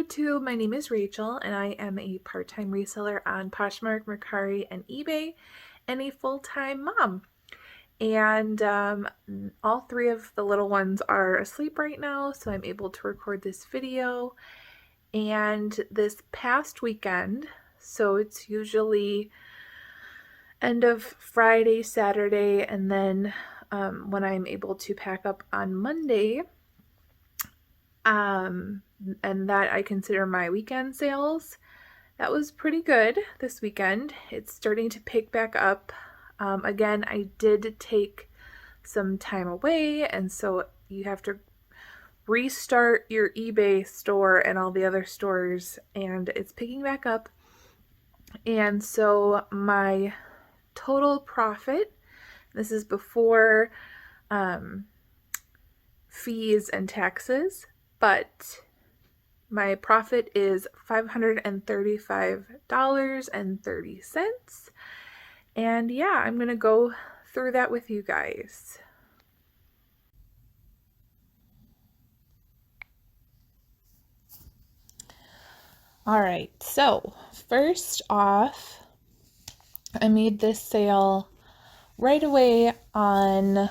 YouTube, my name is Rachel and I am a part-time reseller on Poshmark, Mercari, and eBay, and a full-time mom. And all three of the little ones are asleep right now, so I'm able to record this video. And this past weekend, so it's usually end of Friday, Saturday, and then when I'm able to pack up on Monday, and that I consider my weekend sales. That was pretty good this weekend. It's starting to pick back up. Again, I did take some time away, and so you have to restart your eBay store and all the other stores, and it's picking back up. And so my total profit, this is before fees and taxes, but my profit is $535.30. And yeah, I'm going to go through that with you guys. All right, so first off, I made this sale right away on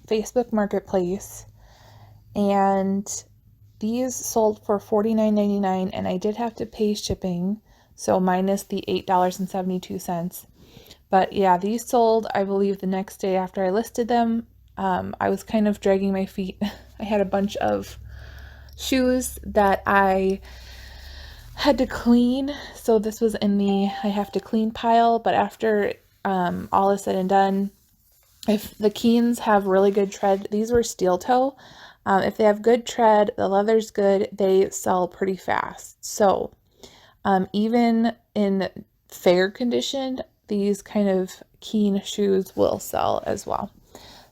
Facebook Marketplace, and these sold for $49.99, and I did have to pay shipping, so minus the $8.72. But yeah, these sold, I believe, the next day after I listed them. I was kind of dragging my feet. I had a bunch of shoes that I had to clean, so this was in the I have to clean pile. But after all is said and done, if the Keens have really good tread, these were steel toe. If they have good tread, the leather's good, they sell pretty fast. So even in fair condition, these kind of Keen shoes will sell as well.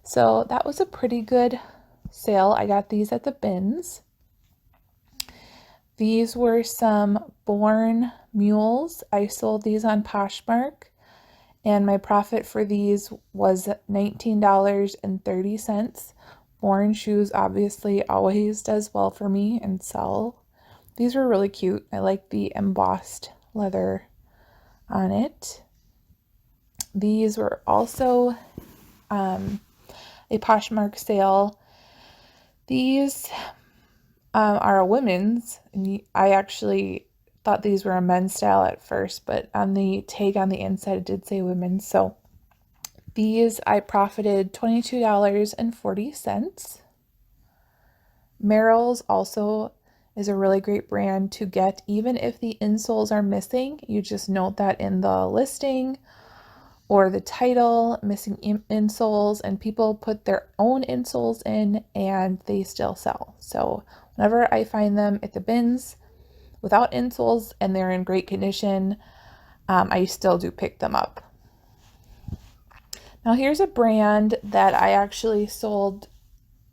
So that was a pretty good sale. I got these at the bins. These were some Born Mules. I sold these on Poshmark, and my profit for these was $19.30. Born shoes obviously always does well for me and sell. These were really cute. I like the embossed leather on it. These were also a Poshmark sale. These are a women's, and I actually thought these were a men's style at first, but on the tag on the inside it did say women's. So these I profited $22.40. Merrell's also is a really great brand to get, even if the insoles are missing. You just note that in the listing or the title, missing insoles, and people put their own insoles in and they still sell. So whenever I find them at the bins without insoles and they're in great condition, I still do pick them up. Now here's a brand that I actually sold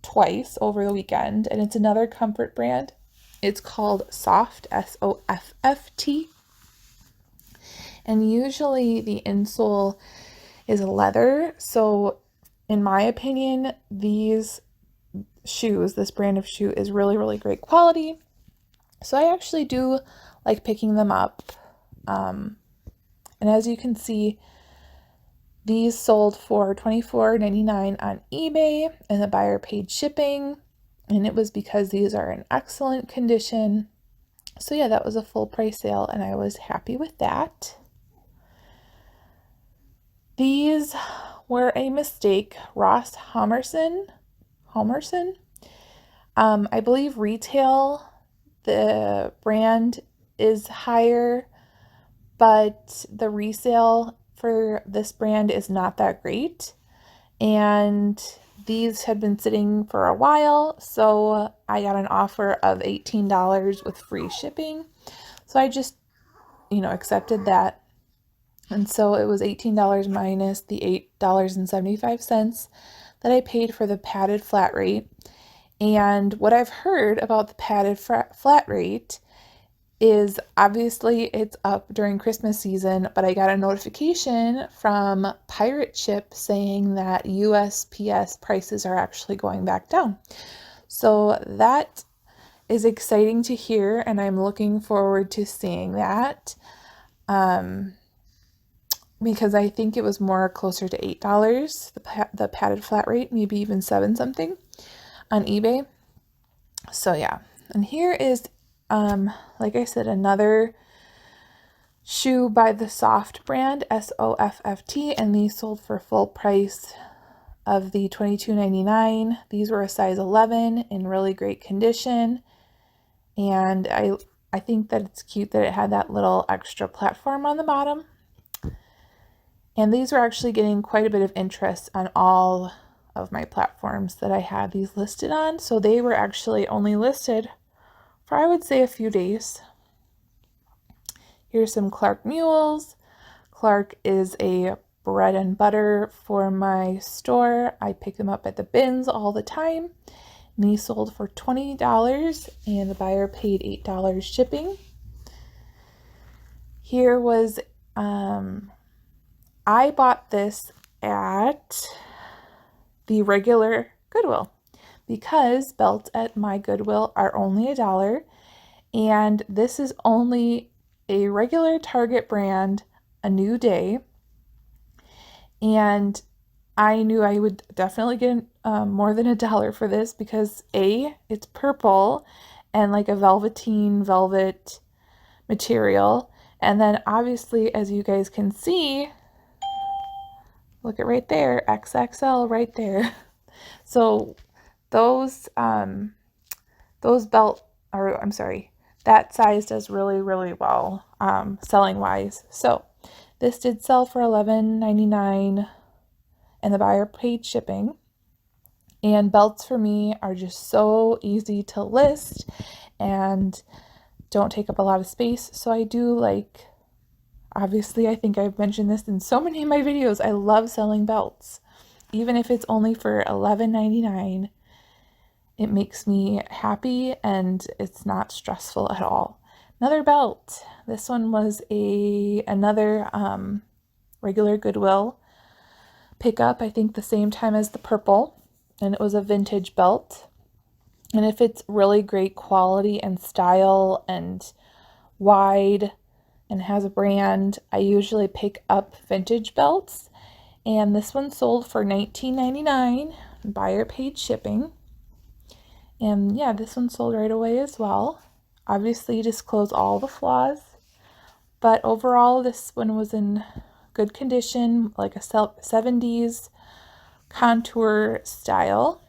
twice over the weekend, and it's another comfort brand. It's called Soft, S-O-F-F-T. And usually the insole is leather. So in my opinion, these shoes, this brand of shoe is really, really great quality. So I actually do like picking them up. And as you can see, these sold for $24.99 on eBay, and the buyer paid shipping, and it was because these are in excellent condition. So yeah, that was a full price sale, and I was happy with that. These were a mistake. Ross Homerson. I believe retail, the brand is higher, but the resale for this brand is not that great. And these had been sitting for a while, so I got an offer of $18 with free shipping. So I just, accepted that. And so it was $18 minus the $8.75 that I paid for the padded flat rate. And what I've heard about the padded flat rate is obviously it's up during Christmas season, but I got a notification from Pirate Ship saying that USPS prices are actually going back down. So that is exciting to hear, and I'm looking forward to seeing that. Because I think it was more closer to $8, the padded flat rate, maybe even 7 something on eBay. So yeah, and here is, like I said, another shoe by the Soft brand, SOFFT, and these sold for full price of the $22.99. These were a size 11 in really great condition, and I think that it's cute that it had that little extra platform on the bottom. And these were actually getting quite a bit of interest on all of my platforms that I had these listed on. So they were actually only listed for, I would say, a few days. Here's some Clark Mules. Clark is a bread and butter for my store. I pick them up at the bins all the time. And these sold for $20 and the buyer paid $8 shipping. Here was, I bought this at the regular Goodwill because belts at my Goodwill are only $1, and this is only a regular Target brand, a new day, and I knew I would definitely get more than $1 for this because it's purple and like a velveteen velvet material, and then obviously, as you guys can see, look at right there, XXL right there. So those belt, or I'm sorry, that size does really, really well selling wise. So this did sell for $11.99 and the buyer paid shipping. And belts for me are just so easy to list and don't take up a lot of space. So I do like, obviously, I think I've mentioned this in so many of my videos, I love selling belts. Even if it's only for $11.99, it makes me happy and it's not stressful at all. Another belt. This one was another regular Goodwill pickup, I think the same time as the purple, and it was a vintage belt. And if it's really great quality and style and wide and has a brand, I usually pick up vintage belts. And this one sold for $19.99. Buyer paid shipping. And yeah, this one sold right away as well. Obviously, disclose all the flaws, but overall, this one was in good condition, like a 70s contour style.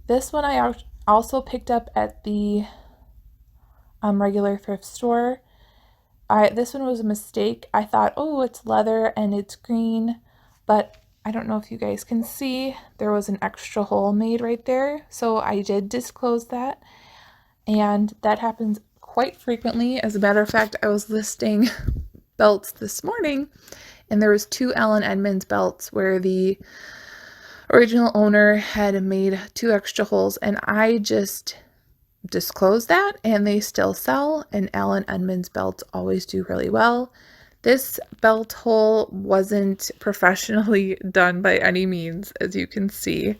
This one I also picked up at the regular thrift store. This one was a mistake. I thought, oh, it's leather and it's green, but I don't know if you guys can see, there was an extra hole made right there. So I did disclose that, and that happens quite frequently. As a matter of fact, I was listing belts this morning, and there was 2 Allen Edmonds belts where the original owner had made 2 extra holes, and I just disclosed that, and they still sell, and Allen Edmonds belts always do really well. This belt hole wasn't professionally done by any means, as you can see,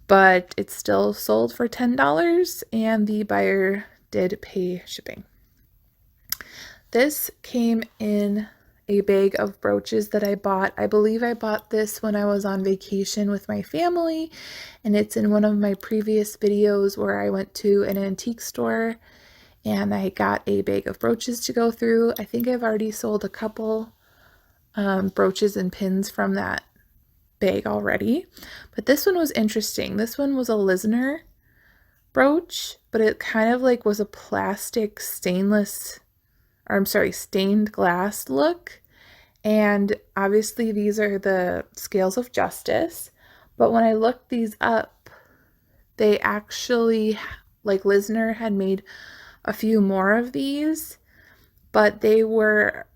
but it still sold for $10 and the buyer did pay shipping. This came in a bag of brooches that I bought. I believe I bought this when I was on vacation with my family, and it's in one of my previous videos where I went to an antique store and I got a bag of brooches to go through. I think I've already sold a couple brooches and pins from that bag already, but this one was interesting. This one was a Lisner brooch, but it kind of like was a plastic stained glass look. And obviously these are the scales of justice, but when I looked these up, they actually, like, Lisner had made a few more of these, but they were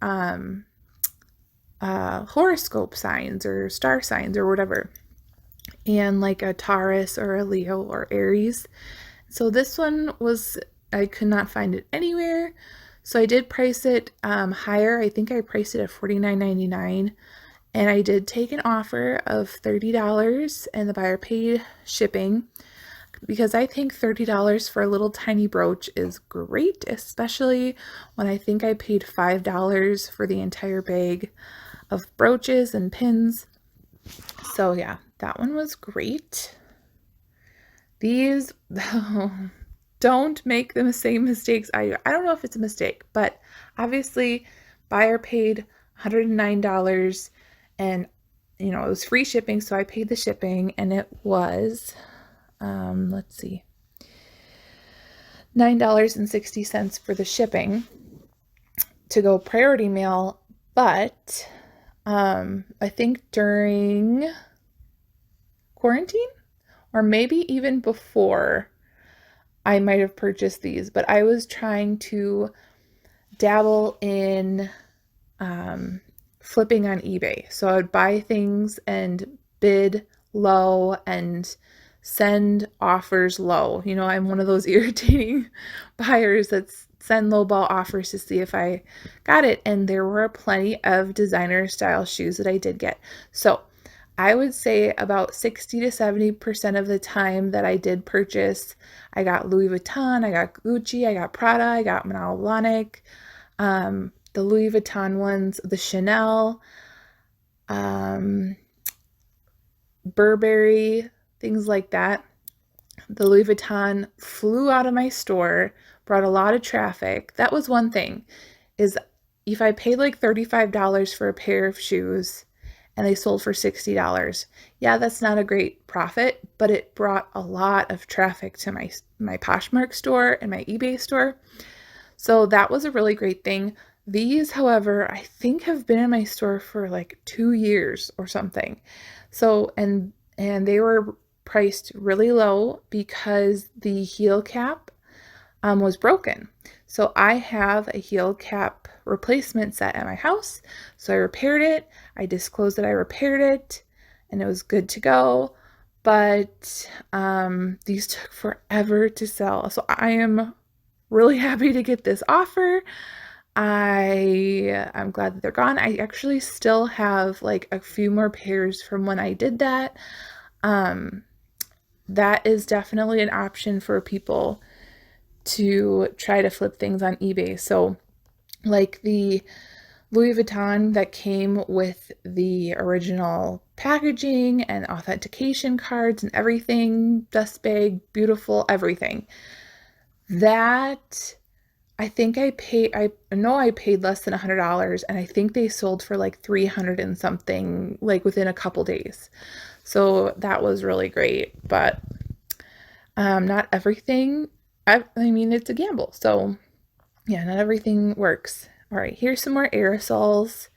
horoscope signs or star signs or whatever, and like a Taurus or a Leo or Aries. So this one was, I could not find it anywhere, so I did price it higher. I think I priced it at $49.99, and I did take an offer of $30 and the buyer paid shipping. because I think $30 for a little tiny brooch is great, especially when I think I paid $5 for the entire bag of brooches and pins. So yeah, that one was great. These, don't make the same mistakes I don't know if it's a mistake, but obviously buyer paid $109 and it was free shipping, so I paid the shipping, and it was let's see, $9.60 for the shipping to go priority mail. But I think during quarantine, or maybe even before, I might have purchased these, but I was trying to dabble in flipping on eBay. So I would buy things and bid low and send offers low. I'm one of those irritating buyers that send lowball offers to see if I got it. And there were plenty of designer style shoes that I did get. So I would say about 60 to 70% of the time that I did purchase, I got Louis Vuitton, I got Gucci, I got Prada, I got Manal Blahnik, the Louis Vuitton ones, the Chanel, Burberry, things like that. The Louis Vuitton flew out of my store, brought a lot of traffic. That was one thing, is if I paid like $35 for a pair of shoes and they sold for $60, yeah, that's not a great profit, but it brought a lot of traffic to my Poshmark store and my eBay store. So that was a really great thing. These, however, I think have been in my store for like 2 years or something. So, and they were priced really low because the heel cap was broken. So I have a heel cap replacement set at my house. So I repaired it. I disclosed that I repaired it and it was good to go. But these took forever to sell. So I am really happy to get this offer. I'm glad that they're gone. I actually still have like a few more pairs from when I did that. That is definitely an option for people to try to flip things on eBay. So like the Louis Vuitton that came with the original packaging and authentication cards and everything, dust bag, beautiful, everything. That I think I know I paid less than $100, and I think they sold for like 300 and something, like within a couple days. So that was really great, but not everything, I mean, it's a gamble. So yeah, not everything works. All right, here's some more aerosols.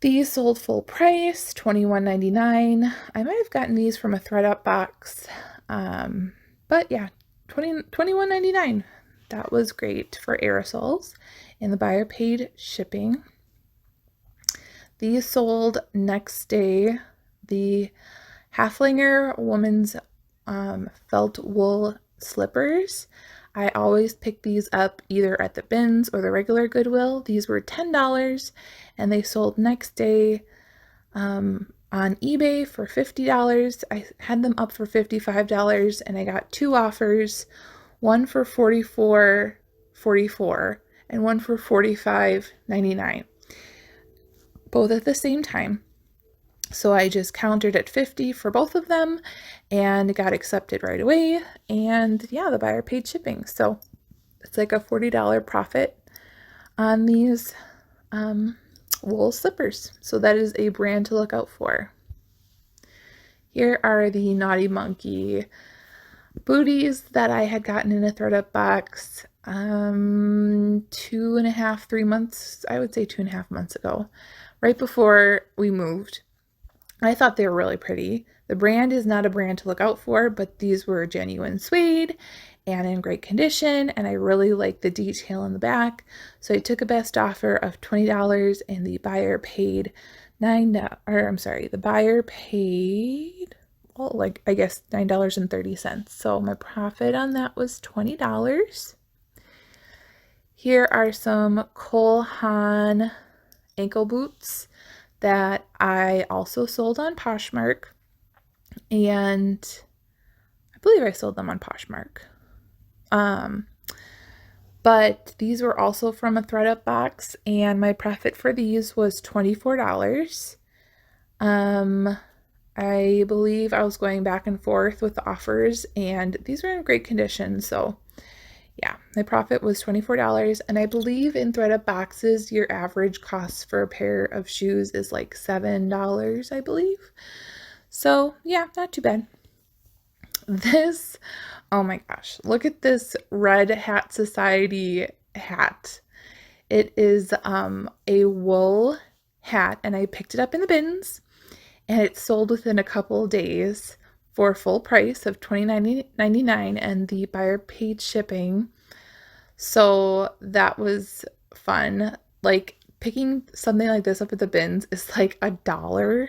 These sold full price, $21.99. I might have gotten these from a ThredUp box. But yeah, $21.99. That was great for aerosols, and the buyer paid shipping. These sold next day. The Haflinger woman's felt wool slippers. I always pick these up either at the bins or the regular Goodwill. These were $10, and they sold next day on eBay for $50. I had them up for $55, and I got two offers, one for $44.44 and one for $45.99, both at the same time. So I just countered at $50 for both of them and got accepted right away. And yeah, the buyer paid shipping. So it's like a $40 profit on these wool slippers. So that is a brand to look out for. Here are the Naughty Monkey booties that I had gotten in a ThredUp box 2.5, 3 months, I would say 2.5 months ago, right before we moved. I thought they were really pretty. The brand is not a brand to look out for, but these were genuine suede and in great condition, and I really like the detail in the back. So I took a best offer of $20, and the buyer paid the buyer paid, well, like, I guess $9.30. So my profit on that was $20. Here are some Haan ankle boots that I also sold on Poshmark, and I believe I sold them on Poshmark. But these were also from a ThredUp box, and my profit for these was $24. I believe I was going back and forth with the offers, and these were in great condition. So yeah, my profit was $24. And I believe in ThredUp boxes, your average cost for a pair of shoes is like $7, I believe. So yeah, not too bad. This, oh my gosh, look at this Red Hat Society hat. It is a wool hat, and I picked it up in the bins, and it sold within a couple days for full price of $29.99, and the buyer paid shipping. So that was fun. Like, picking something like this up at the bins is like $1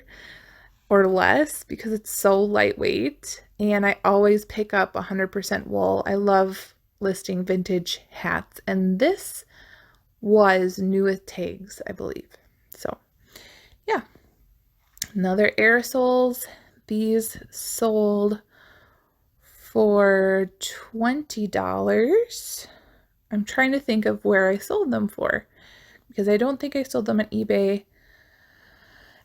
or less because it's so lightweight, and I always pick up 100% wool. I love listing vintage hats, and this was new with tags, I believe. So yeah, another aerosols. These sold for $20. I'm trying to think of where I sold them for, because I don't think I sold them on eBay.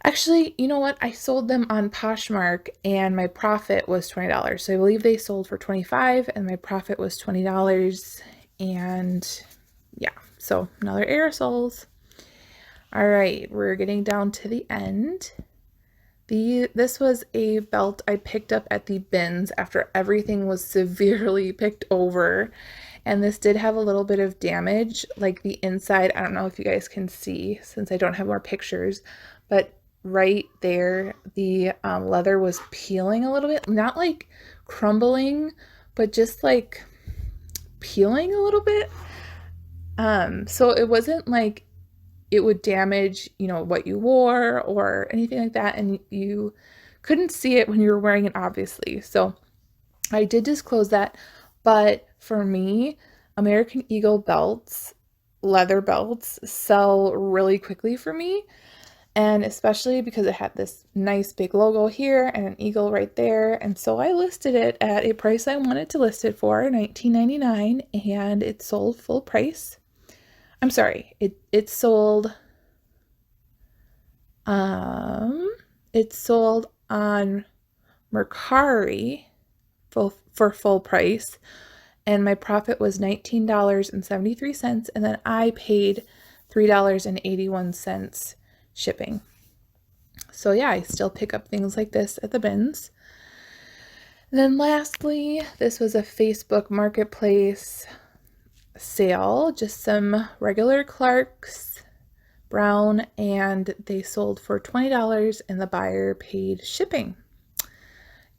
Actually, you know what? I sold them on Poshmark, and my profit was $20. So I believe they sold for $25 and my profit was $20. And yeah, so another aerosols. All right, we're getting down to the end. This was a belt I picked up at the bins after everything was severely picked over. And this did have a little bit of damage, like the inside. I don't know if you guys can see since I don't have more pictures, but right there, the leather was peeling a little bit, not like crumbling, but just like peeling a little bit. So it wasn't like it would damage, you know, what you wore or anything like that, and you couldn't see it when you were wearing it, obviously. So I did disclose that, but for me, American Eagle belts, leather belts, sell really quickly for me, and especially because it had this nice big logo here and an eagle right there, and so I listed it at a price I wanted to list it for, $19.99, and it sold full price. I'm sorry, it sold on Mercari for full price, and my profit was $19.73, and then I paid $3.81 shipping. So yeah, I still pick up things like this at the bins. And then lastly, this was a Facebook Marketplace sale, just some regular Clarks brown, and they sold for $20 and the buyer paid shipping.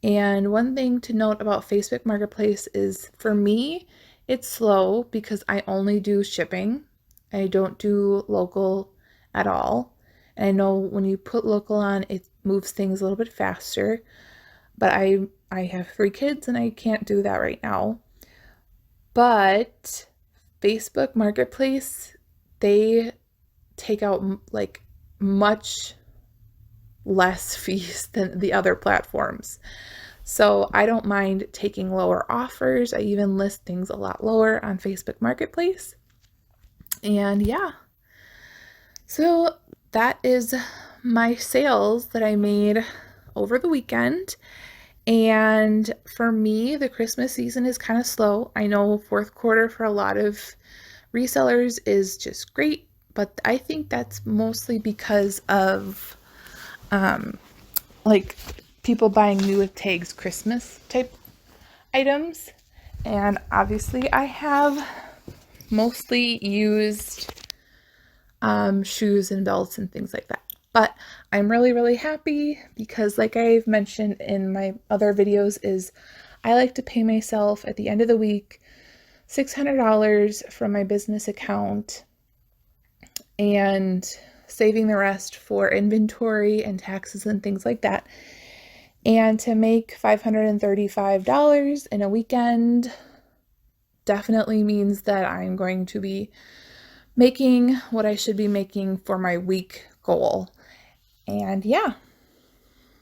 And one thing to note about Facebook Marketplace is, for me, it's slow because I only do shipping. I don't do local at all. And I know when you put local on, it moves things a little bit faster, but I have 3 kids and I can't do that right now. But Facebook Marketplace, they take out like much less fees than the other platforms. So I don't mind taking lower offers. I even list things a lot lower on Facebook Marketplace. And yeah, so that is my sales that I made over the weekend. And for me, the Christmas season is kind of slow. I know fourth quarter for a lot of resellers is just great, but I think that's mostly because of like people buying new with tags Christmas type items. And obviously I have mostly used shoes and belts and things like that. But I'm really happy because, like I've mentioned in my other videos, is I like to pay myself at the end of the week $600 from my business account and saving the rest for inventory and taxes and things like that. And to make $535 in a weekend definitely means that I'm going to be making what I should be making for my week goal. And yeah,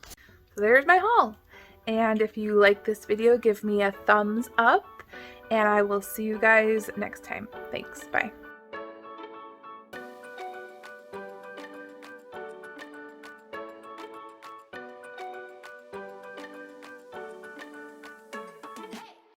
so there's my haul. And if you like this video, give me a thumbs up, and I will see you guys next time. Thanks. Bye.